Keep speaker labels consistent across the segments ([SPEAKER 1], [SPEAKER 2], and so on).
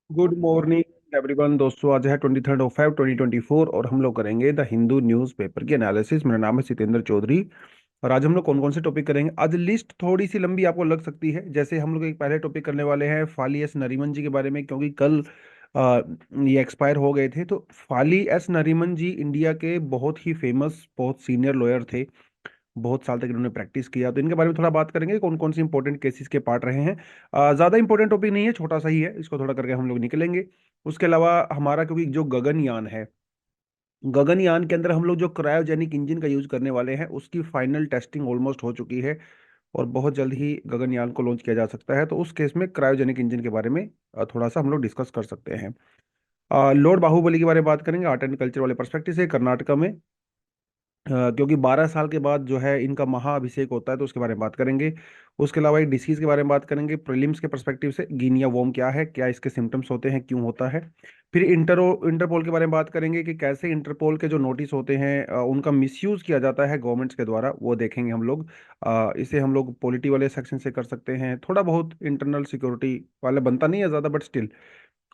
[SPEAKER 1] Good morning everyone. दोस्तों, आज है 23 ऑफ 2024 और हम लोग करेंगे द हिंदू न्यूज़पेपर की एनालिसिस। मेरा नाम है सितेंद्र चौधरी और आज हम लोग कौन कौन से टॉपिक करेंगे। आज लिस्ट थोड़ी सी लंबी आपको लग सकती है। जैसे हम लोग एक पहले टॉपिक करने वाले हैं फाली एस नरीमन जी के बारे में, क्योंकि कल आ, ये एक्सपायर हो गए थे। तो फाली एस नरीमन जी इंडिया के बहुत ही फेमस, बहुत सीनियर लॉयर थे। बहुत साल तक इन्होंने प्रैक्टिस किया। तो इनके बारे में थोड़ा बात करेंगे, कौन कौन से इंपॉर्टेंट केसेस के पार्ट रहे हैं। ज़्यादा इंपॉर्टेंट टॉपिक नहीं है, छोटा सा ही है, इसको थोड़ा करके हम लोग निकलेंगे। उसके अलावा हमारा, क्योंकि जो गगनयान है, गगनयान के अंदर हम लोग जो क्रायोजेनिक इंजन का यूज करने वाले हैं उसकी फाइनल टेस्टिंग ऑलमोस्ट हो चुकी है और बहुत जल्द ही गगनयान को लॉन्च किया जा सकता है। तो उस केस में क्रायोजेनिक इंजन के बारे में थोड़ा सा हम लोग डिस्कस कर सकते हैं। लॉर्ड बाहुबली के बारे में बात करेंगे आर्ट एंड कल्चर वाले पर्सपेक्टिव से, कर्नाटका में। क्योंकि 12 साल के बाद जो है इनका महाअभिषेक होता है, तो उसके बारे में बात करेंगे। उसके अलावा एक डिसीज के बारे में बात करेंगे प्रीलिम्स के पर्सपेक्टिव से, गिनिया वोम क्या है, क्या इसके सिम्टम्स होते हैं, क्यों होता है। फिर इंटरपोल के बारे में बात करेंगे कि कैसे इंटरपोल के जो नोटिस होते हैं उनका मिसयूज किया जाता है गवर्नमेंट्स के द्वारा, वो देखेंगे हम लोग। इसे हम लोग पॉलिटी वाले सेक्शन से कर सकते हैं, थोड़ा बहुत इंटरनल सिक्योरिटी वाले बनता नहीं है ज़्यादा, बट स्टिल।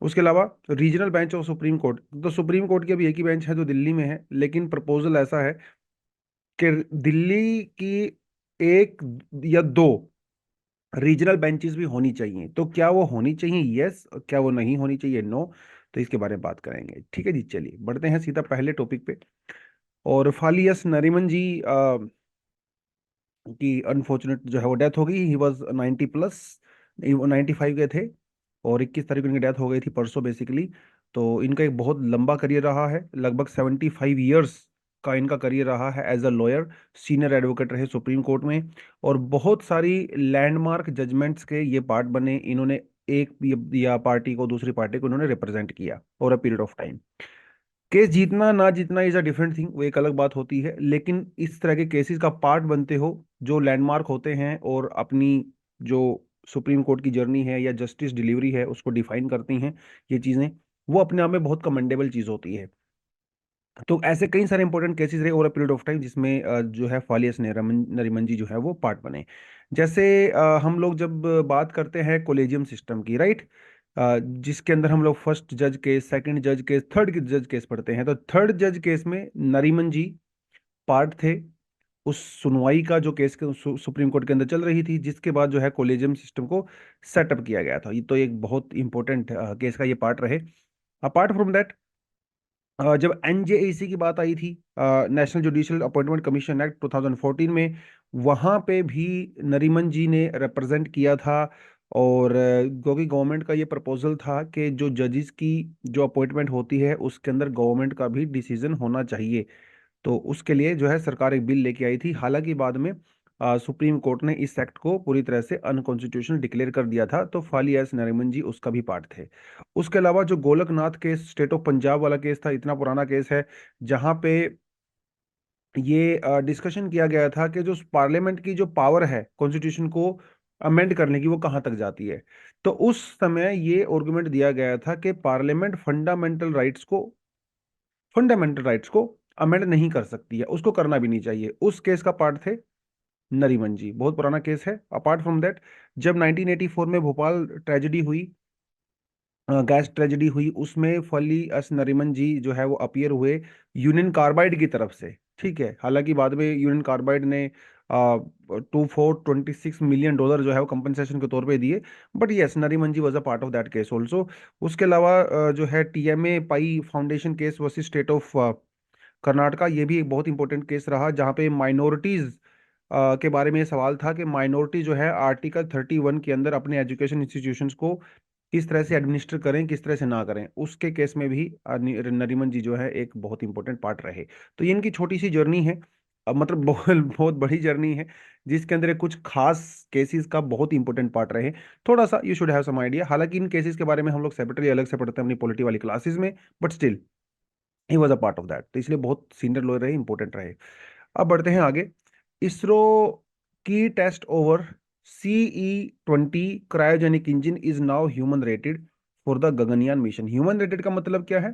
[SPEAKER 1] उसके अलावा regional bench of supreme court, तो सुप्रीम कोर्ट की अभी एक ही बेंच है जो दिल्ली में है, लेकिन प्रपोजल ऐसा है कि दिल्ली की एक या दो रीजनल बेंचेस भी होनी चाहिए। तो क्या वो होनी चाहिए? यस। क्या वो नहीं होनी चाहिए? नो। तो इसके बारे में बात करेंगे। ठीक है जी, चलिए बढ़ते हैं सीधा पहले टॉपिक पे। और फालियस नरीमन जी की अनफॉर्चुनेट जो है वो डेथ हो गई। ही वॉज 90 प्लस, 95 के थे और 21 तारीख को इनकी डेथ हो गई थी, परसों बेसिकली। तो इनका एक बहुत लंबा करियर रहा है, लगभग 75 ईयर्स का इनका करियर रहा है as a lawyer. Senior advocate रहे सुप्रीम कोर्ट में और बहुत सारी लैंडमार्क जजमेंट्स के ये पार्ट बने। इन्होंने एक या पार्टी को, दूसरी पार्टी को इन्होंने रिप्रेजेंट किया over a period of time. Case जीतना ना जीतना इज अ डिफरेंट थिंग, वो एक अलग बात होती है, लेकिन इस तरह के केसेस का पार्ट बनते हो जो लैंडमार्क होते हैं और अपनी जो सुप्रीम कोर्ट की जर्नी है या जस्टिस डिलीवरी है उसको डिफाइन करती हैं, ये चीज़ें, वो अपने आप में बहुत कमेंडेबल चीज़ होती है। तो ऐसे कई सारे इंपॉर्टेंट केसेस रहे over a period of time जिसमें जो है फालियस नरीमन जी जो है वो पार्ट बने। जैसे हम लोग जब बात करते हैं कोलेजियम सिस्टम की, राइट, जिसके अंदर हम लोग फर्स्ट जज केस, सेकंड जज केस, थर्ड जज केस पढ़ते हैं। तो थर्ड जज केस में नरीमन जी पार्ट थे उस सुनवाई का जो केस के सुप्रीम कोर्ट के अंदर चल रही थी, जिसके बाद जो है कोलेजियम सिस्टम को सेटअप किया गया था। ये तो एक बहुत इंपॉर्टेंट केस का ये पार्ट रहे। अपार्ट फ्रॉम दैट, जब एनजेएसी की बात आई थी, national judicial appointment commission act 2014 में, वहां पे भी नरीमन जी ने रिप्रेजेंट किया था। और क्योंकि गवर्नमेंट का ये प्रपोजल था कि जो जजेस की जो अपॉइंटमेंट होती है उसके अंदर गवर्नमेंट का भी डिसीजन होना चाहिए, तो उसके लिए जो है सरकार एक बिल लेके आई थी। हालांकि बाद में सुप्रीम कोर्ट ने इस एक्ट को पूरी तरह से अनकॉन्स्टिट्यूशनल डिक्लेयर कर दिया था। तो फाली एस नरीमन जी उसका भी पार्ट थे। उसके अलावा जो Golaknath case, state of Punjab वाला केस था, इतना पुराना केस है, जहां पे ये डिस्कशन किया गया था कि जो पार्लियामेंट की जो पावर है कॉन्स्टिट्यूशन को अमेंड करने की, वो कहाँ तक जाती है। तो उस समय ये आर्गुमेंट दिया गया था कि पार्लियामेंट फंडामेंटल राइट्स को अमेंड नहीं कर सकती है, उसको करना भी नहीं चाहिए। उस केस का पार्ट थे नरीमन जी। बहुत पुराना केस है। अपार्ट फ्रॉम दैट, जब 1984 में भोपाल ट्रेजेडी हुई, गैस ट्रेजेडी हुई, उसमें फली एस नरीमन जी जो है वो अपीयर हुए यूनियन कार्बाइड की तरफ से। ठीक है, हालांकि बाद में यूनियन कार्बाइड ने 2,426 मिलियन डॉलर जो है वो कंपनसेशन के तौर पे दिए। But yes, Nariman ji was a part of that case also. उसके अलावा जो है TMA Pai foundation case versus state of Karnataka, ये भी एक बहुत इंपॉर्टेंट केस रहा, जहाँ पे माइनॉरिटीज के बारे में ये सवाल था कि माइनॉरिटी जो है आर्टिकल 31 के अंदर अपने एजुकेशन इंस्टीट्यूशंस को किस तरह से एडमिनिस्टर करें, किस तरह से ना करें। उसके केस में भी नरीमन जी जो है एक बहुत इंपॉर्टेंट पार्ट रहे। तो ये इनकी छोटी सी जर्नी है, मतलब बहुत बहुत बड़ी जर्नी है, जिसके अंदर ये कुछ खास केसेस का बहुत इंपॉर्टेंट पार्ट रहे। थोड़ा सा you should have some idea. हालांकि इन केसेस के बारे में हम लोग सेपरेटली अलग से पढ़ते हैं अपनी पॉलिटी वाली क्लासेस में, but still he was a part of that, तो इसलिए बहुत सीनियर लॉयर रहे, इंपॉर्टेंट रहे। अब बढ़ते हैं आगे। इसरो की test over CE-20 cryogenic engine is now human rated for the Gaganyaan mission. Human rated का मतलब क्या है?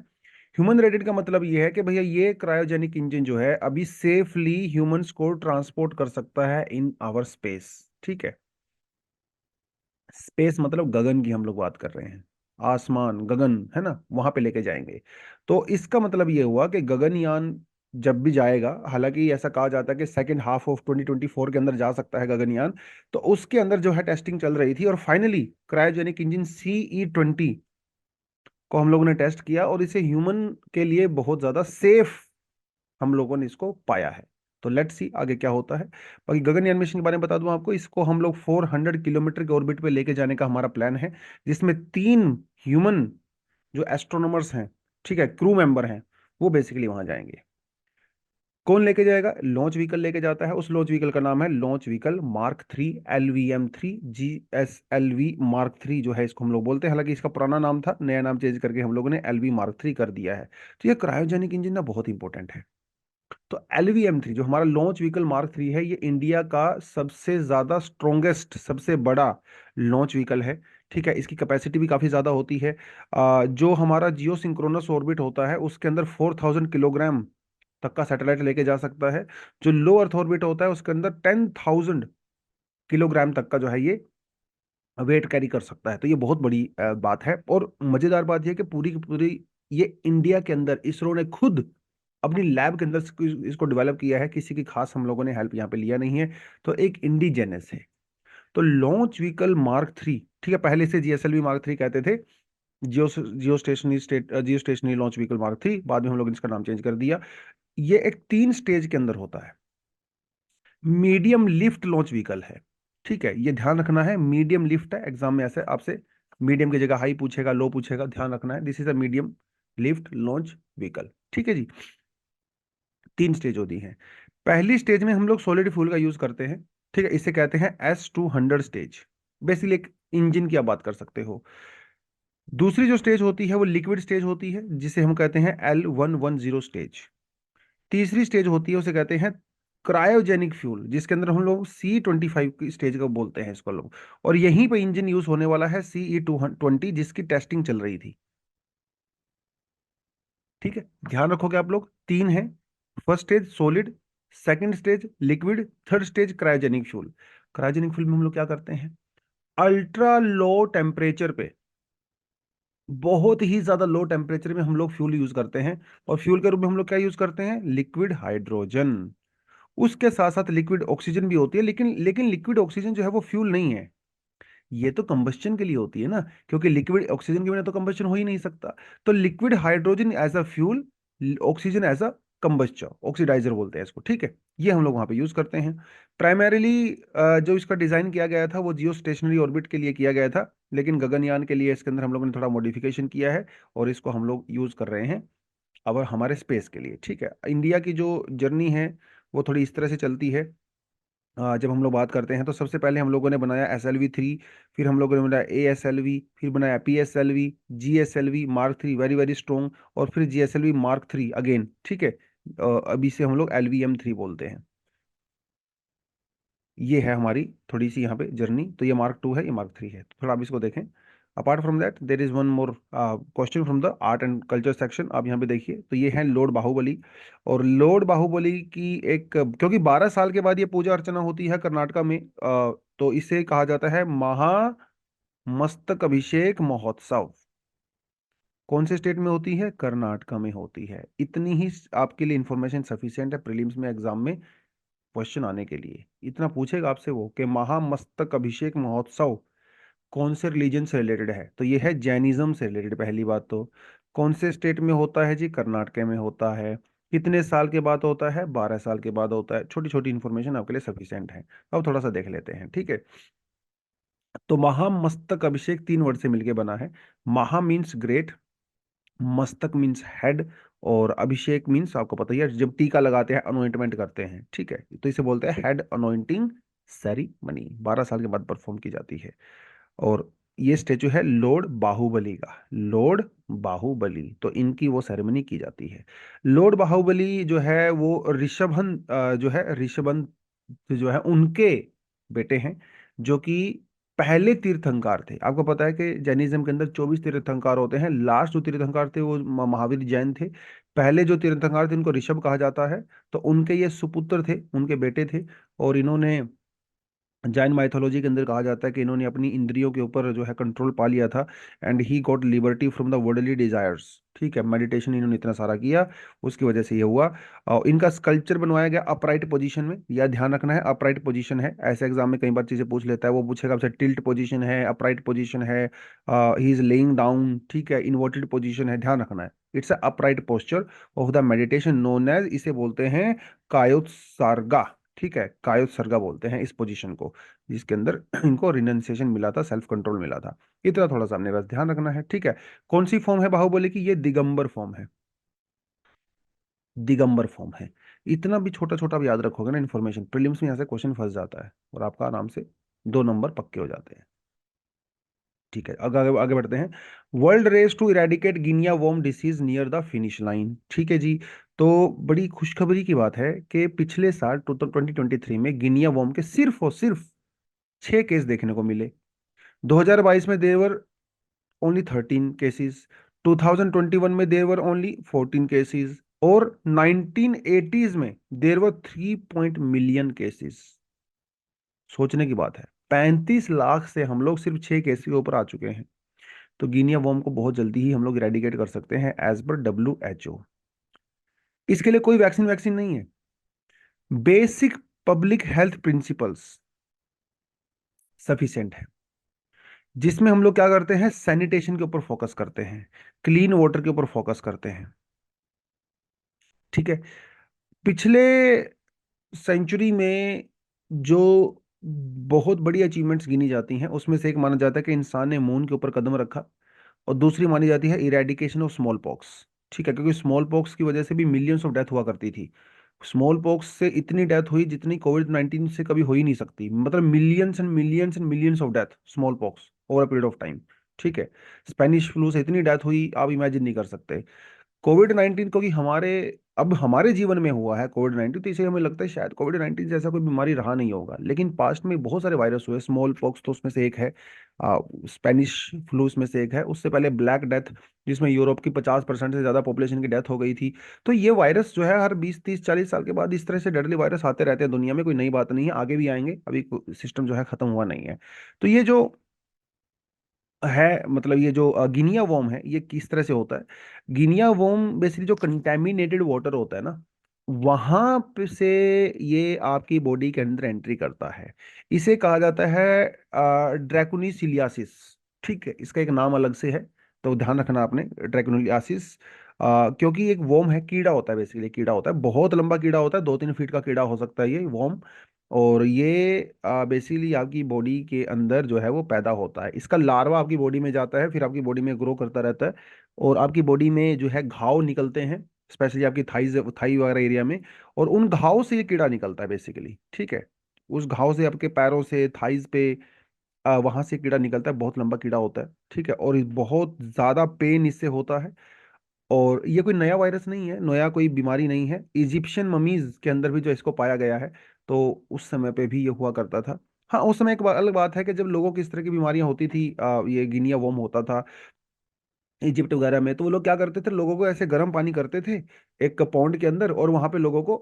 [SPEAKER 1] ह्यूमन रेटेड का मतलब ये है कि भैया ये क्रायोजेनिक इंजन जो है अभी सेफली ह्यूमंस को ट्रांसपोर्ट कर सकता है इन आवर स्पेस। ठीक है, स्पेस मतलब गगन की हम लोग बात कर रहे हैं। आसमान, गगन, है ना, वहां पे लेके जाएंगे। तो इसका मतलब ये हुआ कि गगनयान जब भी जाएगा, हालांकि ऐसा कहा जाता है कि सेकेंड हाफ ऑफ 2024 के अंदर जा सकता है गगनयान, तो उसके अंदर जो है टेस्टिंग चल रही थी, और फाइनली क्रायोजेनिक इंजन CE-20 को हम लोगों ने टेस्ट किया, और इसे ह्यूमन के लिए बहुत ज्यादा सेफ हम लोगों ने इसको पाया है। तो लेट्स सी आगे क्या होता है। बाकी गगनयान मिशन के बारे में बता दूं आपको, इसको हम लोग 400 किलोमीटर के ऑर्बिट पे लेके जाने का हमारा प्लान है, जिसमें 3 ह्यूमन जो एस्ट्रोनॉमर्स हैं, ठीक है, क्रू मेंबर हैं, वो बेसिकली वहां जाएंगे। कौन लेके जाएगा? लॉन्च व्हीकल लेके जाता है। उस लॉन्च व्हीकल का नाम है launch vehicle Mark 3, LVM-3, GSLV-3 जो है, इसको हम लोग बोलते हैं। हालांकि इसका पुराना नाम था, नया नाम चेंज करके हम लोगों ने LV-3 कर दिया है। तो ये क्रायोजेनिक इंजन ना बहुत इंपॉर्टेंट है। तो LVM-3 जो हमारा लॉन्च व्हीकल Mark 3 है, ये इंडिया का सबसे ज्यादा स्ट्रोंगेस्ट, सबसे बड़ा लॉन्च व्हीकल है। ठीक है, इसकी कैपेसिटी भी काफी ज्यादा होती है। जो हमारा जियो सिंक्रोनस ऑर्बिट होता है, उसके अंदर 4000 किलोग्राम तक का सैटेलाइट लेके जा सकता है। जो लो अर्थ ऑर्बिट होता है, उसके अंदर 10,000 किलोग्राम तक का जो है ये वेट कैरी कर सकता है। तो ये बहुत बड़ी बात है। और मजेदार बात ये है कि पूरी की पूरी ये इंडिया के अंदर इसरो ने खुद अपनी लैब के अंदर इसको डेवलप किया है, किसी की खास हम लोगों ने हेल्प यहाँ पे लिया नहीं है। तो एक इंडिजेनस है। तो लॉन्च व्हीकल Mark 3, ठीक है, पहले से GSLV-3 कहते थे, जियो स्टेशनरी लॉन्च व्हीकल Mark 3, बाद में हम लोग ने इसका नाम चेंज कर दिया। ये एक 3 स्टेज के अंदर होता है। मीडियम लिफ्ट लॉन्च व्हीकल है। ठीक है, ये ध्यान रखना है, मीडियम लिफ्ट है। एग्जाम में ऐसे आपसे मीडियम की जगह हाई पूछेगा, लो पूछेगा, ध्यान रखना है। This is a medium lift launch vehicle. ठीक है जी। 3 स्टेज होती हैं। पहली स्टेज में हम लोग सॉलिड फ्यूल का यूज करते हैं। ठीक है, इसे कहते हैं S-200 स्टेज। बेसिकली एक इंजन की आप बात कर सकते हो। दूसरी जो स्टेज होती है वो लिक्विड स्टेज होती है, जिसे हम कहते हैं L-110 स्टेज। तीसरी स्टेज होती है, उसे कहते हैं क्रायोजेनिक फ्यूल, जिसके अंदर हम लोग C-25 की स्टेज का बोलते हैं इसको लोग। और यहीं पे इंजन यूज होने वाला है CE-20, जिसकी टेस्टिंग चल रही थी। ठीक है, ध्यान रखोगे आप लोग, 3 है। First stage solid, second stage liquid, third stage cryogenic fuel. Cryogenic fuel में हम लोग क्या करते हैं? अल्ट्रा लो टेम्परेचर पे, बहुत ही ज्यादा लो टेम्परेचर में हम लोग फ्यूल यूज करते हैं। और फ्यूल के रूप में हम लोग क्या यूज करते हैं? Liquid hydrogen. उसके साथ साथ लिक्विड ऑक्सीजन भी होती है, लेकिन लेकिन लिक्विड ऑक्सीजन जो है वो फ्यूल नहीं है। ये तो कंबस्चन के लिए होती है ना, क्योंकि लिक्विड ऑक्सीजन के बिना तो कंबस्चन हो ही नहीं सकता। तो liquid hydrogen as a fuel, oxygen as a combustor, oxidiser बोलते हैं इसको। ठीक है, ये हम लोग वहां पे यूज करते हैं। प्राइमरीली जो इसका डिजाइन किया गया था वो जियो स्टेशनरी ऑर्बिट के लिए किया गया था, लेकिन गगनयान के लिए इसके अंदर हम लोगों ने थोड़ा मॉडिफिकेशन किया है, और इसको हम लोग यूज कर रहे हैं अब हमारे स्पेस के लिए। ठीक है, इंडिया की जो जर्नी है वो थोड़ी इस तरह से चलती है। जब हम लोग बात करते हैं तो सबसे पहले हम लोगों ने बनाया SLV-3, फिर हम लोगों ने बनाया ASLV, फिर बनाया PSLV, GSLV-3 very very strong, और फिर GSLV-3 अगेन। ठीक है, अभी से हम लोग LVM-3 बोलते हैं। ये है हमारी थोड़ी सी यहाँ पे जर्नी। तो ये Mark 2 है, ये Mark 3 है। तो थोड़ा आप इसको देखें। Apart from that there is one more question from the art and culture section. आप यहाँ पे देखिए, तो ये है लॉर्ड बाहुबली। और लॉर्ड बाहुबली की एक, क्योंकि 12 साल के बाद ये पूजा अर्चना होती है कर्नाटका में, तो इसे कहा जाता है महा मस्तक अभिषेक महोत्सव। कौन से स्टेट में होती है? कर्नाटका में होती है। इतनी ही आपके लिए इंफॉर्मेशन सफिशिएंट है प्रीलिम्स में, एग्जाम में क्वेश्चन आने के लिए। इतना पूछेगा आपसे वो कि महामस्तक अभिषेक महोत्सव कौन से रिलीजन से रिलेटेड है, तो ये है जैनिज्म से रिलेटेड। पहली बात तो कौन से स्टेट में होता है जी? कर्नाटक में होता है। कितने साल के बाद होता है? 12 साल के बाद होता है। छोटी छोटी इन्फॉर्मेशन आपके लिए सफिशिएंट है। अब थोड़ा सा देख लेते हैं। ठीक है, तो महामस्तक अभिषेक 3 वर्ड से मिलके बना है। महा मीन्स ग्रेट, मस्तक मीन्स हेड, और अभिषेक मीन्स आपको पता ही है, जब टीका लगाते हैं, अनोइंटमेंट करते हैं। ठीक है, तो इसे बोलते हैं हेड अनोइंटिंग सेरीमनी। 12 साल के बाद परफॉर्म की जाती है। और ये स्टेचू है लॉर्ड बाहुबली का, लॉर्ड बाहुबली, तो इनकी वो सेरेमनी की जाती है। लॉर्ड बाहुबली जो है वो ऋषभन जो है ऋषभन जो है उनके बेटे हैं, जो कि पहले तीर्थंकर थे। आपको पता है कि जैनिज्म के अंदर 24 तीर्थंकर होते हैं। लास्ट जो तीर्थंकर थे वो महावीर जैन थे। पहले जो तीर्थंकर थे उनको ऋषभ कहा जाता है। तो उनके ये सुपुत्र थे, उनके बेटे थे। और इन्होंने जैन माइथोलॉजी के अंदर कहा जाता है कि इन्होंने अपनी इंद्रियों के ऊपर जो है कंट्रोल पा लिया था, and he got liberty from the worldly desires. ठीक है, मेडिटेशन इन्होंने इतना सारा किया, उसकी वजह से ये हुआ। और इनका स्कल्पचर बनवाया गया अपराइट पोजीशन में, यह ध्यान रखना है अपराइट पोजीशन है, ऐसे एग्जाम में कई बार चीजें पूछ लेता है, वो पूछेगा आपसे टिल्ट पोजीशन है, अपराइट पोजीशन है, ही इज लेइंग डाउन, ठीक है, इन्वर्टेड पोजीशन है, ध्यान रखना है। It's a upright posture of the meditation known as, इसे बोलते हैं कायोत्सर्गा। ठीक है, कायोत्सर्गा बोलते हैं इस पोजीशन को, जिसके अंदर इनको रिनंसिएशन मिला था, सेल्फ कंट्रोल मिला था। इतना थोड़ा सा हमने बस ध्यान रखना है। ठीक है, कौन सी फॉर्म है बाहुबली की? ये दिगंबर फॉर्म है, दिगंबर फॉर्म है। इतना भी छोटा छोटा भी याद रखोगे ना इन्फॉर्मेशन, प्रीलिम्स में यहाँ से क्वेश्चन फंस जाता है और आपका आराम से 2 नंबर पक्के हो जाते हैं। ठीक है, आगे आगे आगे बढ़ते हैं। World race to eradicate guinea worm disease near the finish line. ठीक है जी। तो बड़ी खुशखबरी की बात है कि पिछले साल 2023 में गिनिया वॉर्म के सिर्फ और सिर्फ 6 केस देखने को मिले। 2022 में देवर ओनली 13 केसेस, 2021 में देर वर ओनली 14 केसेस, और 1980s में देर वर 3 मिलियन केसेस। सोचने की बात है, 35 लाख से हम लोग सिर्फ 6 केस के ऊपर आ चुके हैं। तो गिनिया वॉर्म को बहुत जल्दी ही हम लोग इरेडिकेट कर सकते हैं एज पर WHO। इसके लिए कोई वैक्सीन वैक्सीन नहीं है, basic public health principles sufficient है, जिसमें हम लोग क्या करते हैं, सैनिटेशन के ऊपर फोकस करते हैं, क्लीन वाटर के ऊपर फोकस करते हैं। ठीक है, पिछले सेंचुरी में जो बहुत बड़ी अचीवमेंट्स गिनी जाती हैं, उसमें से एक माना जाता है कि इंसान ने मून के ऊपर कदम रखा, और दूसरी मानी जाती है इरेडिकेशन ऑफ स्मॉल पॉक्स। ठीक है, क्योंकि स्मॉल पॉक्स की वजह से भी मिलियंस ऑफ डेथ हुआ करती थी। स्मॉल पॉक्स से इतनी डेथ हुई जितनी कोविड-19 से कभी हो ही नहीं सकती, मतलब millions and millions and millions of death small pox over a period of time. ठीक है, स्पेनिश फ्लू से इतनी डेथ हुई आप इमेजिन नहीं कर सकते। कोविड-19 क्योंकि हमारे जीवन में हुआ है कोविड-19, तो इसे हमें लगता है शायद कोविड-19 जैसा कोई बीमारी रहा नहीं होगा, लेकिन पास्ट में बहुत सारे वायरस हुए, स्मॉल पॉक्स तो उसमें से एक है, स्पेनिश फ्लू उसमें से एक है, उससे पहले ब्लैक डेथ, जिसमें यूरोप की 50% से ज्यादा पॉपुलेशन की डेथ हो गई थी। तो ये वायरस जो है हर 20 30 40 साल के बाद इस तरह से डेडली वायरस आते रहते हैं दुनिया में, कोई नई बात नहीं है, आगे भी आएंगे, अभी सिस्टम जो है खत्म हुआ नहीं है। तो ये जो है, मतलब ये जो गिनिया वॉर्म है, ये किस तरह से होता है? गिनिया वॉर्म बेसिकली जो कंटेमिनेटेड वाटर होता है ना, वहां पे से ये आपकी बॉडी के अंदर एंट्री करता है। इसे कहा जाता है ड्रैकुनिसिलियासिस। ठीक है, इसका एक नाम अलग से है, तो ध्यान रखना आपने, ड्रैकुनिलियासिस। क्योंकि एक वॉर्म है, कीड़ा होता है, बेसिकली कीड़ा होता है, बहुत लंबा कीड़ा होता है, 2 3 फीट का कीड़ा हो सकता है ये वॉर्म। और ये बेसिकली आपकी बॉडी के अंदर जो है वो पैदा होता है, इसका लार्वा आपकी बॉडी में जाता है, फिर आपकी बॉडी में ग्रो करता रहता है, और आपकी बॉडी में जो है घाव निकलते हैं, स्पेशली आपकी थाई वगैरह एरिया में, और उन घाव से ये कीड़ा निकलता है बेसिकली। ठीक है, उस घाव से आपके पैरों से, थाइज पे, वहां से कीड़ा निकलता है, बहुत लंबा कीड़ा होता है। ठीक है, और बहुत ज्यादा पेन इससे होता है। और ये कोई नया वायरस नहीं है, नया कोई बीमारी नहीं है, इजिप्शियन ममीज के अंदर भी जो इसको पाया गया है, तो उस समय पे भी ये हुआ करता था। हाँ, उस समय एक अलग बात है कि जब लोगों को इस तरह की बीमारियां होती थी, ये गिनिया वोम होता था इजिप्ट वगैरह में, तो वो लोग क्या करते थे, लोगों को ऐसे गर्म पानी करते थे एक पॉन्ड के अंदर, और वहां पे लोगों को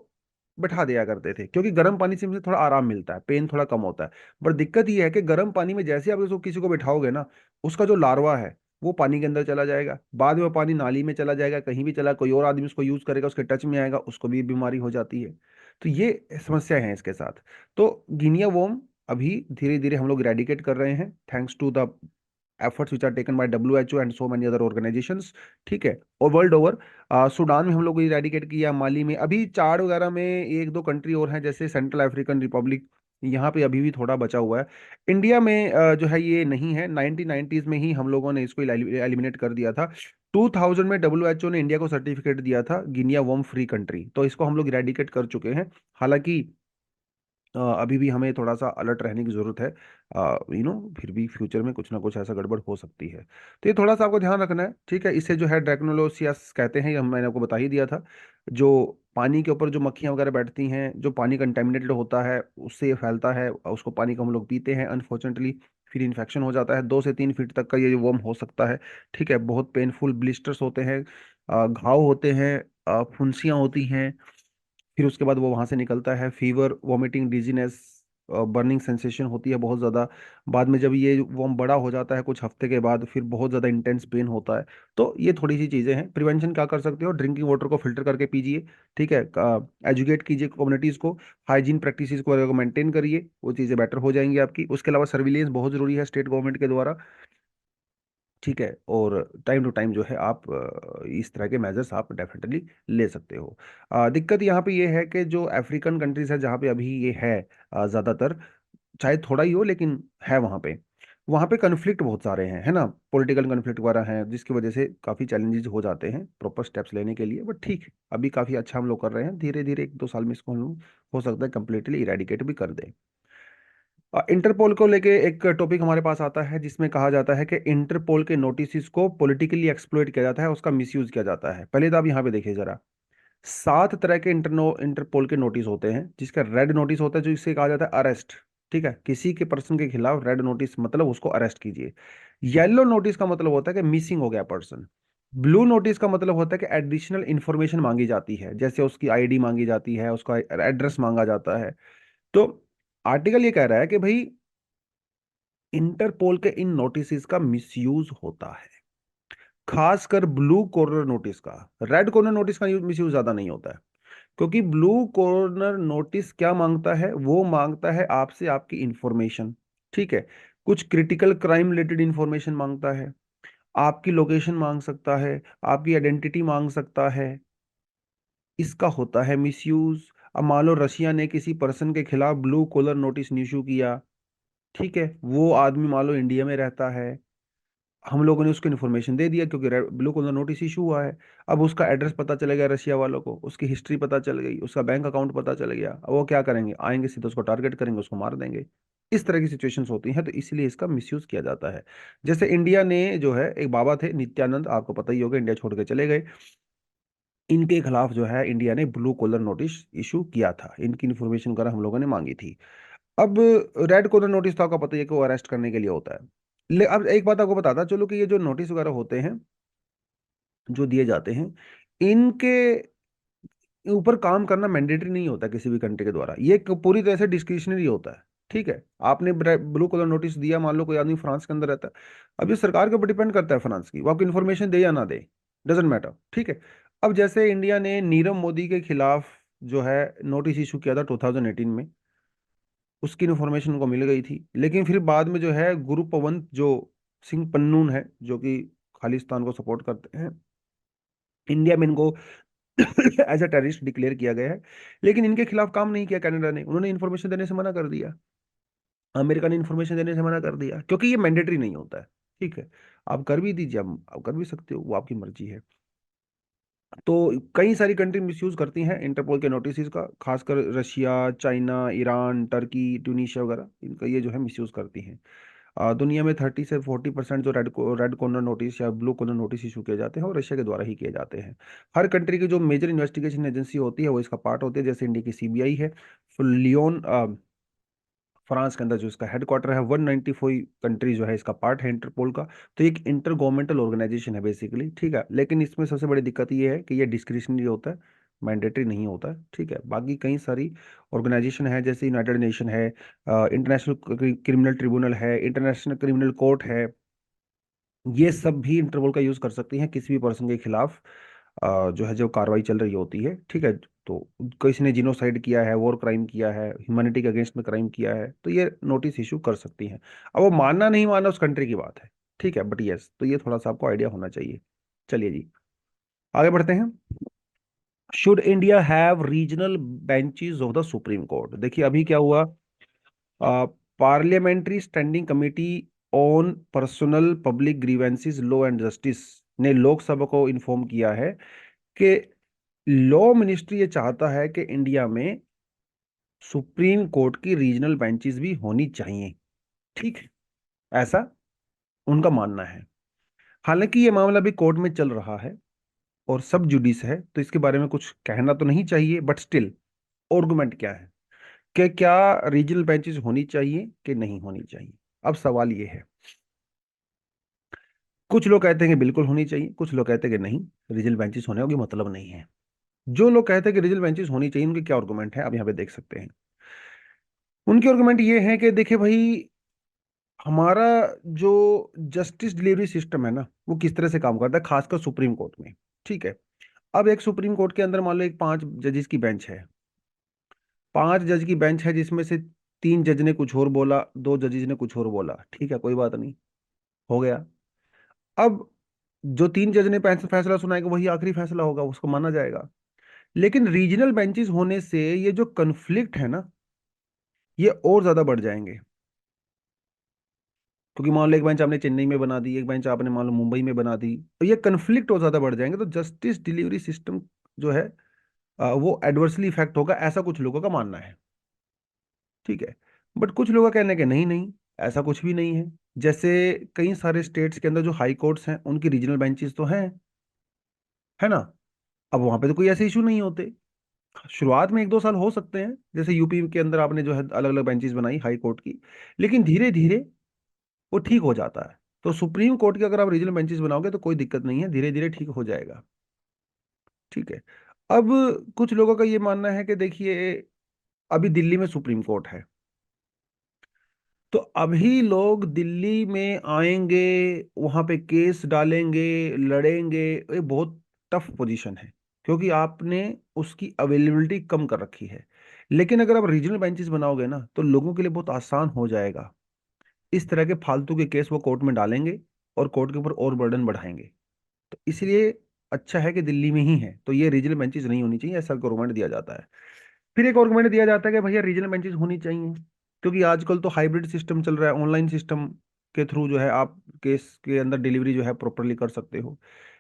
[SPEAKER 1] बैठा दिया करते थे, क्योंकि गर्म पानी से मुझे थोड़ा आराम मिलता है, पेन थोड़ा कम होता है। पर दिक्कत ये है कि गर्म पानी में जैसे आप उसको किसी को बैठाओगे ना, उसका जो लार्वा है वो पानी के अंदर चला जाएगा, बाद में वो पानी नाली में चला जाएगा, कहीं भी चला, कोई और आदमी उसको यूज करेगा, उसके टच में आएगा, उसको भी बीमारी हो जाती है। तो ये समस्या है इसके साथ। तो गिनिया वोम अभी धीरे धीरे हम लोग रेडिकेट कर रहे हैं, thanks to the efforts which are taken by WHO and so many other organizations। ठीक है, और वर्ल्ड ओवर, सूडान में हम लोग इरेडिकेट किया, माली में, अभी चाड वगैरह में एक दो कंट्री और हैं, जैसे सेंट्रल अफ्रीकन रिपब्लिक, यहाँ पे अभी भी थोड़ा बचा हुआ है। इंडिया में जो है ये नहीं है, 1990s में ही हम लोगों ने इसको एलिमिनेट कर दिया था। 2000 में WHO ने इंडिया को सर्टिफिकेट दिया था गिनिया वर्म फ्री कंट्री, तो इसको हम लोग इरेडिकेट कर चुके हैं। हालांकि अभी भी हमें थोड़ा सा अलर्ट रहने की जरूरत है, फिर भी फ्यूचर में कुछ ना कुछ ऐसा गड़बड़ हो सकती है, तो ये थोड़ा सा आपको ध्यान रखना है। ठीक है, इसे जो है ड्रैक्नोलोसियस कहते हैं, ये मैंने आपको बता ही दिया था। जो पानी के ऊपर जो मक्खियां वगैरह बैठती हैं, जो पानी कंटेमिनेटेड होता है उससे ये फैलता है, उसको पानी को हम लोग पीते हैं अनफॉर्चुनेटली, फिर इन्फेक्शन हो जाता है, 2 से 3 फीट तक का ये वर्म हो सकता है। ठीक है, बहुत पेनफुल ब्लिस्टर्स होते हैं, घाव होते हैं, फुंसियां होती हैं, फिर उसके बाद वो वहां से निकलता है, fever, vomiting, dizziness, burning sensation होती है बहुत ज़्यादा। बाद में जब ये वॉर्म बड़ा हो जाता है कुछ हफ्ते के बाद, फिर बहुत ज़्यादा इंटेंस पेन होता है। तो ये थोड़ी सी चीज़ें हैं। प्रिवेंशन क्या कर सकते हो, ड्रिंकिंग वाटर को फिल्टर करके पीजिए, ठीक है। एजुकेट कीजिए कम्युनिटीज़ को, हाइजीन प्रैक्टिसेस को मेंटेन करिए, वो चीज़ें बेटर हो जाएंगी आपकी। उसके अलावा सर्विलेंस बहुत ज़रूरी है स्टेट गवर्नमेंट के द्वारा, ठीक है। और टाइम टू टाइम जो है आप इस तरह के मेजर्स आप डेफिनेटली ले सकते हो। दिक्कत यहाँ पे ये है कि जो अफ्रीकन कंट्रीज है जहाँ पे अभी ये है, ज़्यादातर, चाहे थोड़ा ही हो लेकिन है वहाँ पे कन्फ्लिक्ट बहुत सारे हैं, है ना। पॉलिटिकल कन्फ्लिक्ट वगैरह हैं, जिसकी वजह से काफ़ी चैलेंजेस हो जाते हैं प्रॉपर स्टेप्स लेने के लिए। बट ठीक है, अभी काफ़ी अच्छा हम लोग कर रहे हैं, धीरे धीरे 1-2 साल में इसको हम लोग हो सकता है कम्प्लीटली इरेडिकेट भी कर दें। इंटरपोल को लेके एक टॉपिक हमारे पास आता है जिसमें कहा जाता है कि इंटरपोल के नोटिस को पॉलिटिकली एक्सप्लॉइट किया जाता है, उसका मिसयूज किया जाता है। पहले तो आप यहाँ पे देखिए जरा, 7 तरह के इंटरपोल के नोटिस होते हैं। जिसका रेड नोटिस होता है, जो इसे कहा जाता है अरेस्ट, ठीक है। किसी के पर्सन के खिलाफ रेड नोटिस मतलब उसको अरेस्ट कीजिए। येलो नोटिस का मतलब होता है कि मिसिंग हो गया पर्सन। ब्लू नोटिस का मतलब होता है कि एडिशनल इंफॉर्मेशन मांगी जाती है, जैसे उसकी आईडी मांगी जाती है, उसका एड्रेस मांगा जाता है। तो आर्टिकल ये कह रहा है कि भाई इंटरपोल के इन नोटिस का मिसयूज होता है, खासकर ब्लू कॉर्नर नोटिस का। रेड कॉर्नर नोटिस का मिसयूज ज्यादा नहीं होता है, क्योंकि ब्लू कॉर्नर नोटिस क्या मांगता है, वो मांगता है आपसे आपकी इंफॉर्मेशन, ठीक है। कुछ क्रिटिकल क्राइम रिलेटेड इंफॉर्मेशन मांगता है, आपकी लोकेशन मांग सकता है, आपकी आइडेंटिटी मांग सकता है। इसका होता है मिसयूज। अब मान लो रशिया ने किसी पर्सन के खिलाफ ब्लू कॉलर नोटिस इशू किया, ठीक है। वो आदमी मान लो इंडिया में रहता है, हम लोगों ने उसको इन्फॉर्मेशन दे दिया क्योंकि ब्लू कलर नोटिस इशू हुआ है। अब उसका एड्रेस पता चल गया रशिया वालों को, उसकी हिस्ट्री पता चल गई, उसका बैंक अकाउंट पता चल गया। अब वो क्या करेंगे, आएंगे सीधे उसको टारगेट करेंगे, उसको मार देंगे। इस तरह की सिचुएशंस होती हैं, तो इसलिए इसका मिसयूज किया जाता है। जैसे इंडिया ने जो है, एक बाबा थे नित्यानंद, आपको पता ही होगा, इंडिया छोड़ के चले गए। इनके खिलाफ जो है इंडिया ने ब्लू कॉलर नोटिस इशू किया था, इनकी इन्फॉर्मेशन वगैरह हम लोगों ने मांगी थी। अब रेड कॉर्नर नोटिस तो आपको पता ही है कि वो अरेस्ट करने के लिए होता है। अब एक बात आपको बताता चलो कि ये जो नोटिस वगैरह होते हैं जो दिए जाते हैं, इनके ऊपर काम करना मैंडेटरी नहीं होता किसी भी कंट्री के द्वारा, ये पूरी तरह से डिस्क्रिशनरी होता है, ठीक है। आपने ब्लू कलर नोटिस दिया, मान लो कोई आदमी फ्रांस के अंदर रहता है, अब ये सरकार के ऊपर डिपेंड करता है फ्रांस की, वो आपको इन्फॉर्मेशन दे या ना दे, डजेंट मैटर, ठीक है। अब जैसे इंडिया ने नीरव मोदी के खिलाफ जो है नोटिस इशू किया था 2018 में, उसकी इन्फॉर्मेशन उनको मिल गई थी, लेकिन फिर बाद में जो है गुरु पवंत जो सिंह पन्नून है, जो कि खालिस्तान को सपोर्ट करते हैं, इंडिया में इनको एज अ टेररिस्ट डिक्लेयर किया गया है। लेकिन इनके खिलाफ काम नहीं किया कनाडा ने, उन्होंने इन्फॉर्मेशन देने से मना कर दिया। अमेरिका ने इन्फॉर्मेशन देने से मना कर दिया, क्योंकि ये मैंडेटरी नहीं होता है, ठीक है। आप कर भी दीजिए, आप कर भी सकते हो, वो आपकी मर्जी है। तो कई सारी कंट्री मिसयूज करती हैं इंटरपोल के नोटिस का, खासकर Russia, China, Iran, Turkey, Tunisia वगैरह, इनका ये जो है मिसयूज करती हैं। दुनिया में 30 से 40% जो रेड कॉर्नर नोटिस या ब्लू कॉर्नर नोटिस इशू किए जाते हैं वो रशिया के द्वारा ही किए जाते हैं। हर कंट्री की जो मेजर इन्वेस्टिगेशन एजेंसी होती है वो इसका पार्ट होती है, जैसे इंडिया की सीबीआई है। लियोन फ्रांस के अंदर जो इसका हेडक्वार्टर है, 194 कंट्री जो है इसका पार्ट है इंटरपोल का। तो एक इंटर गवर्नमेंटल ऑर्गेनाइजेशन है बेसिकली, ठीक है। लेकिन इसमें सबसे बड़ी दिक्कत ये है कि ये डिस्क्रिशनरी होता है, मैंडेटरी नहीं होता है, ठीक है। बाकी कई सारी ऑर्गेनाइजेशन है, जैसे यूनाइटेड नेशन है, इंटरनेशनल क्रिमिनल ट्रिब्यूनल है, इंटरनेशनल क्रिमिनल कोर्ट है, ये सब भी इंटरपोल का यूज कर सकती हैं किसी भी पर्सन के खिलाफ जो है, जो कार्रवाई चल रही होती है, ठीक है। तो किसी ने जिनोसाइड किया है, वॉर क्राइम किया है, ह्यूमैनिटी के अगेंस्ट में क्राइम किया है, तो ये नोटिस इशू कर सकती हैं। अब वो मानना नहीं मानना उस कंट्री की बात है, ठीक है। बट यस, तो ये थोड़ा सा आपको आइडिया होना चाहिए। चलिए जी, आगे बढ़ते हैं। Should India have regional benches of the supreme court. देखिए अभी क्या हुआ, parliamentary standing committee on personnel public grievances law and justice ने लोकसभा को इन्फॉर्म किया है कि लॉ मिनिस्ट्री ये चाहता है कि इंडिया में सुप्रीम कोर्ट की रीजनल बेंचेस भी होनी चाहिए, ठीक है। ऐसा उनका मानना है। हालांकि ये मामला भी कोर्ट में चल रहा है और सब जुडिस है, तो इसके बारे में कुछ कहना तो नहीं चाहिए, बट स्टिल आर्गुमेंट क्या है कि क्या रीजनल बेंचेस होनी चाहिए कि नहीं होनी चाहिए। अब सवाल ये है, कुछ लोग कहते हैं कि बिल्कुल होनी चाहिए, कुछ लोग कहते हैं कि नहीं, रीजनल बेंचेस होने का कोई मतलब नहीं है। जो लोग कहते हैं कि रीजनल बेंचेस होनी चाहिए, उनके क्या आर्गुमेंट है आप यहाँ पे देख सकते हैं। उनकी आर्गुमेंट ये है कि देखिए भाई, हमारा जो जस्टिस डिलीवरी सिस्टम है ना, वो किस तरह से काम करता है, खासकर सुप्रीम कोर्ट में। ठीक है। अब एक सुप्रीम कोर्ट के अंदर मान लो एक 5 जजेस की बेंच है। 5 जज की बेंच है, जिसमें से 3 जज ने कुछ और बोला, 2 जजेस ने कुछ और बोला। ठीक है, कोई बात नहीं, हो गया। अब जो 3 जज ने फैसला सुनाएगा वही आखिरी फैसला होगा, उसको माना जाएगा। लेकिन रीजनल बेंचेस होने से ये जो कन्फ्लिक्ट है ना, ये और ज्यादा बढ़ जाएंगे। क्योंकि मान लो एक बेंच आपने चेन्नई में बना दी, एक बेंच आपने मान लो मुंबई में बना दी, तो ये कन्फ्लिक्ट और ज्यादा बढ़ जाएंगे। तो जस्टिस डिलीवरी सिस्टम जो है वो एडवर्सली इफेक्ट होगा, ऐसा कुछ लोगों का मानना है। ठीक है। बट कुछ लोगों का कहना है कि नहीं नहीं, ऐसा कुछ भी नहीं है। जैसे कई सारे स्टेट्स के अंदर जो हाई कोर्ट्स हैं, उनकी रीजनल बेंचेस तो हैं, है ना। अब वहां पे तो कोई ऐसे इशू नहीं होते। शुरुआत में 1-2 साल हो सकते हैं, जैसे यूपी के अंदर आपने जो है अलग अलग बेंचेस बनाई हाई कोर्ट की, लेकिन धीरे धीरे वो ठीक हो जाता है। तो सुप्रीम कोर्ट के अगर आप रीजनल बेंचेस बनाओगे तो कोई दिक्कत नहीं है, धीरे धीरे ठीक हो जाएगा। ठीक है। अब कुछ लोगों का ये मानना है कि देखिए, अभी दिल्ली में सुप्रीम कोर्ट है, तो अभी लोग दिल्ली में आएंगे, वहां पे केस डालेंगे, लड़ेंगे। ये बहुत टफ पोजीशन है, क्योंकि आपने उसकी अवेलेबिलिटी कम कर रखी है। लेकिन अगर आप रीजनल बेंचेस बनाओगे ना, तो लोगों के लिए बहुत आसान हो जाएगा। इस तरह के फालतू के केस वो कोर्ट में डालेंगे और कोर्ट के ऊपर और बर्डन बढ़ाएंगे। तो इसलिए अच्छा है कि दिल्ली में ही है, तो ये रीजनल बेंचेस नहीं होनी चाहिए, ऐसा गवर्नमेंट दिया जाता है। फिर एक आर्गुमेंट दिया जाता है कि भैया रीजनल बेंचेस होनी चाहिए, क्योंकि आजकल तो हाइब्रिड सिस्टम चल रहा है, ऑनलाइन सिस्टम के थ्रू जो है आप केस के अंदर डिलीवरी जो है प्रॉपरली कर सकते हो।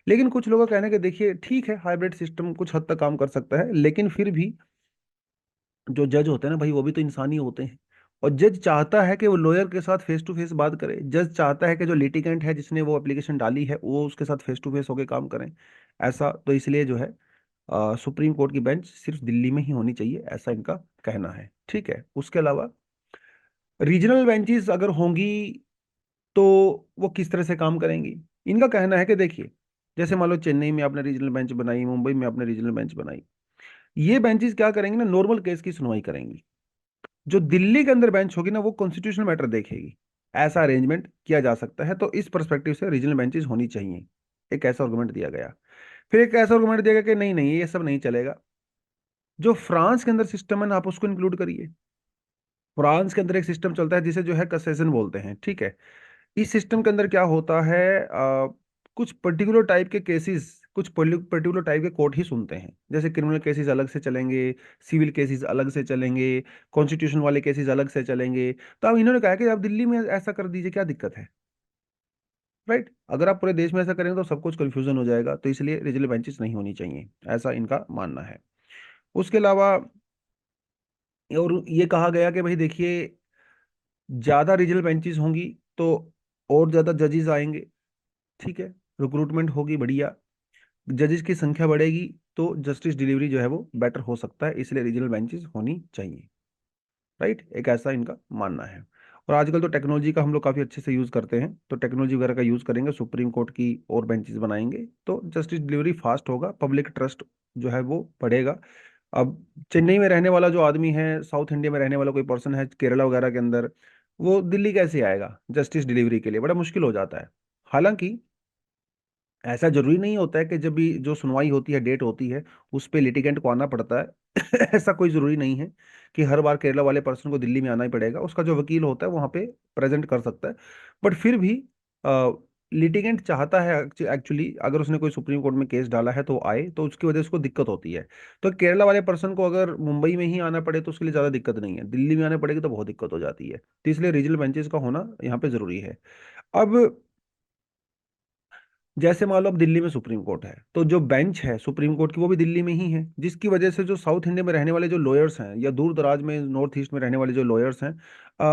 [SPEAKER 1] लेकिन कुछ लोगों का कहना है कि देखिए ठीक है, हाइब्रिड सिस्टम कुछ हद तक काम कर सकता है, लेकिन फिर भी जो जज होते हैं ना भाई, वो भी तो इंसान ही होते हैं। और जज चाहता है कि वो लॉयर के साथ फेस टू फेस बात करे, जज चाहता है कि जो लिटिगेंट है जिसने वो एप्लीकेशन डाली है, वो उसके साथ फेस टू फेस होकर काम करें। ऐसा तो इसलिए जो है सुप्रीम कोर्ट की बेंच सिर्फ दिल्ली में ही होनी चाहिए, ऐसा इनका कहना है। ठीक है। उसके अलावा रीजनल बेंचेस अगर होंगी तो वो किस तरह से काम करेंगी। इनका कहना है कि देखिए, जैसे मान लो चेन्नई में आपने रीजनल बेंच बनाई, मुंबई में आपने रीजनल बेंच बनाई, ये बेंचेस क्या करेंगे ना, नॉर्मल केस की सुनवाई करेंगी। जो दिल्ली के अंदर बेंच होगी ना, वो कॉन्स्टिट्यूशनल मैटर देखेगी। ऐसा अरेंजमेंट किया जा सकता है, तो इस परस्पेक्टिव से रीजनल बेंचेस होनी चाहिए। एक ऐसा आर्गुमेंट दिया गया। फिर एक ऐसा आर्गुमेंट दिया गया कि नहीं नहीं, ये सब नहीं चलेगा। जो फ्रांस के अंदर सिस्टम है ना, आप उसको इंक्लूड करिए। फ्रांस के अंदर एक सिस्टम चलता है जिसे जो है कैसेशन बोलते हैं। ठीक है। इस सिस्टम के अंदर क्या होता है, कुछ पर्टिकुलर टाइप के केसेस कुछ पर्टिकुलर टाइप के कोर्ट ही सुनते हैं। जैसे क्रिमिनल केसेस अलग से चलेंगे, सिविल केसेस अलग से चलेंगे, कॉन्स्टिट्यूशन वाले केसेस अलग से चलेंगे। तो अब इन्होंने कहा कि आप दिल्ली में ऐसा कर दीजिए, क्या दिक्कत है। राइट। अगर आप पूरे देश में ऐसा करेंगे तो सब कुछ कंफ्यूजन हो जाएगा, तो इसलिए रीजनल बेंचेस नहीं होनी चाहिए, ऐसा इनका मानना है। उसके अलावा और ये कहा गया कि भाई देखिए, ज्यादा रीजनल बेंचेस होंगी तो और ज्यादा जजेस आएंगे। ठीक है। रिक्रूटमेंट होगी बढ़िया, जजेस की संख्या बढ़ेगी, तो जस्टिस डिलीवरी जो है वो बेटर हो सकता है, इसलिए रीजनल बेंचेस होनी चाहिए। राइट, एक ऐसा इनका मानना है। और आजकल तो टेक्नोलॉजी का हम लोग काफ़ी अच्छे से यूज़ करते हैं, तो टेक्नोलॉजी वगैरह का यूज़ करेंगे, सुप्रीम कोर्ट की और बेंचेस बनाएंगे, तो जस्टिस डिलीवरी फास्ट होगा, पब्लिक ट्रस्ट जो है वो बढ़ेगा। अब चेन्नई में रहने वाला जो आदमी है, साउथ इंडिया में रहने वाला कोई पर्सन है केरला वगैरह के अंदर, वो दिल्ली कैसे आएगा जस्टिस डिलीवरी के लिए, बड़ा मुश्किल हो जाता है। हालांकि ऐसा जरूरी नहीं होता है कि जब भी जो सुनवाई होती है, डेट होती है, उस पे लिटिगेंट को आना पड़ता है। ऐसा कोई जरूरी नहीं है कि हर बार केरला वाले पर्सन को दिल्ली में आना ही पड़ेगा, उसका जो वकील होता है वहां पे प्रेजेंट कर सकता है। बट फिर भी लिटिगेंट चाहता है एक्चुअली, अगर उसने कोई सुप्रीम कोर्ट में केस डाला है तो आए, तो उसकी वजह से उसको दिक्कत होती है। तो केरला वाले पर्सन को अगर मुंबई में ही आना पड़े तो उसके लिए ज़्यादा दिक्कत नहीं है, दिल्ली में आने पड़ेगी तो बहुत दिक्कत हो जाती है। तो इसलिए रीजनल बेंचेस का होना यहाँ पे जरूरी है। अब जैसे मान लो अब दिल्ली में सुप्रीम कोर्ट है, तो जो बेंच है सुप्रीम कोर्ट की वो भी दिल्ली में ही है, जिसकी वजह से जो साउथ इंडिया में रहने वाले जो लॉयर्स हैं, या दूर दराज में नॉर्थ ईस्ट में रहने वाले जो लॉयर्स हैं,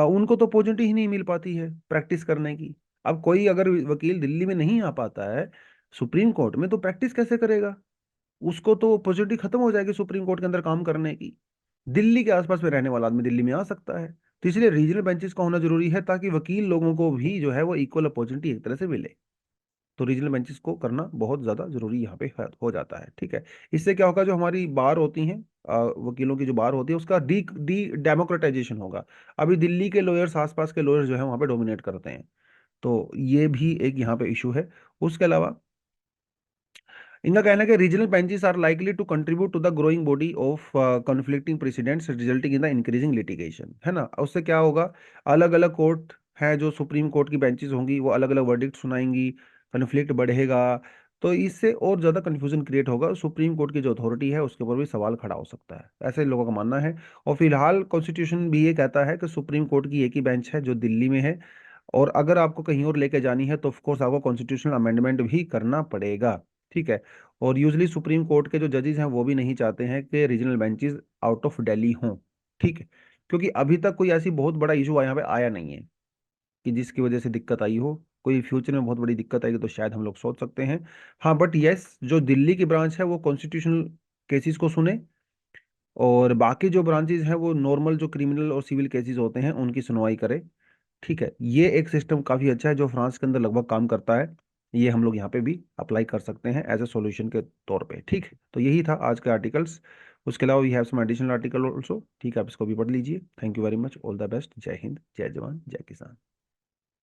[SPEAKER 1] उनको तो अपॉर्चुनिटी ही नहीं मिल पाती है प्रैक्टिस करने की। अब कोई अगर वकील दिल्ली में नहीं आ पाता है सुप्रीम कोर्ट में, तो प्रैक्टिस कैसे करेगा। उसको तो अपॉर्चुनिटी खत्म हो जाएगी सुप्रीम कोर्ट के अंदर काम करने की। दिल्ली के आसपास में रहने वाला आदमी दिल्ली में आ सकता है। तो इसलिए रीजनल बेंचेस का होना जरूरी है, ताकि वकील लोगों को भी जो है वो इक्वल अपॉर्चुनिटी एक तरह से मिले। तो रीजनल बेंचेस को करना बहुत ज़्यादा जरूरी यहाँ पे हो जाता है। ठीक है, इससे क्या होगा, जो हमारी बार होती हैं, वकीलों की जो बार होती है, उसका डी डी डेमोक्रेटाइजेशन होगा। अभी दिल्ली के लॉयर्स, आसपास के लॉयर्स जो है वहाँ पे डोमिनेट करते हैं, तो ये भी एक यहाँ पे इशू है। उसके अलावा इनका कहना है कि regional benches are likely to contribute to the growing body of conflicting precedents resulting in the increasing litigation, है ना। उससे क्या होगा, अलग अलग कोर्ट है, जो सुप्रीम कोर्ट की बेंचेस होंगी वो अलग अलग वर्डिक्ट सुनाएंगी, कन्फ्लिक्ट बढ़ेगा, तो इससे और ज़्यादा कन्फ्यूजन क्रिएट होगा, सुप्रीम कोर्ट की जो अथॉरिटी है उसके ऊपर भी सवाल खड़ा हो सकता है, ऐसे लोगों का मानना है। और फिलहाल कॉन्स्टिट्यूशन भी ये कहता है कि सुप्रीम कोर्ट की एक ही बेंच है जो दिल्ली में है, और अगर आपको कहीं और लेके जानी है तो ऑफकोर्स आपको कॉन्स्टिट्यूशनल अमेंडमेंट भी करना पड़ेगा। ठीक है, और यूजली सुप्रीम कोर्ट के जो जजेस हैं वो भी नहीं चाहते हैं कि regional benches out of Delhi हों। ठीक है, क्योंकि अभी तक कोई ऐसी बहुत बड़ा इशू यहाँ पे आया नहीं है कि जिसकी वजह से दिक्कत आई हो। कोई फ्यूचर में बहुत बड़ी दिक्कत आएगी तो शायद हम लोग सोच सकते हैं। हाँ, बट यस, जो दिल्ली की ब्रांच है वो कॉन्स्टिट्यूशनल केसेस को सुने, और बाकी जो ब्रांचेज हैं वो नॉर्मल जो क्रिमिनल और सिविल केसेस होते हैं उनकी सुनवाई करे। ठीक है, ये एक सिस्टम काफ़ी अच्छा है जो फ्रांस के अंदर लगभग काम करता है। ये हम लोग यहाँ पे भी अप्लाई कर सकते हैं एज ए सॉल्यूशन के तौर पे। ठीक है, तो यही था आज के आर्टिकल्स। उसके अलावा we have some additional article also. ठीक है, आप इसको भी पढ़ लीजिए। Thank you very much, all the best, जय हिंद, जय जवान, जय किसान।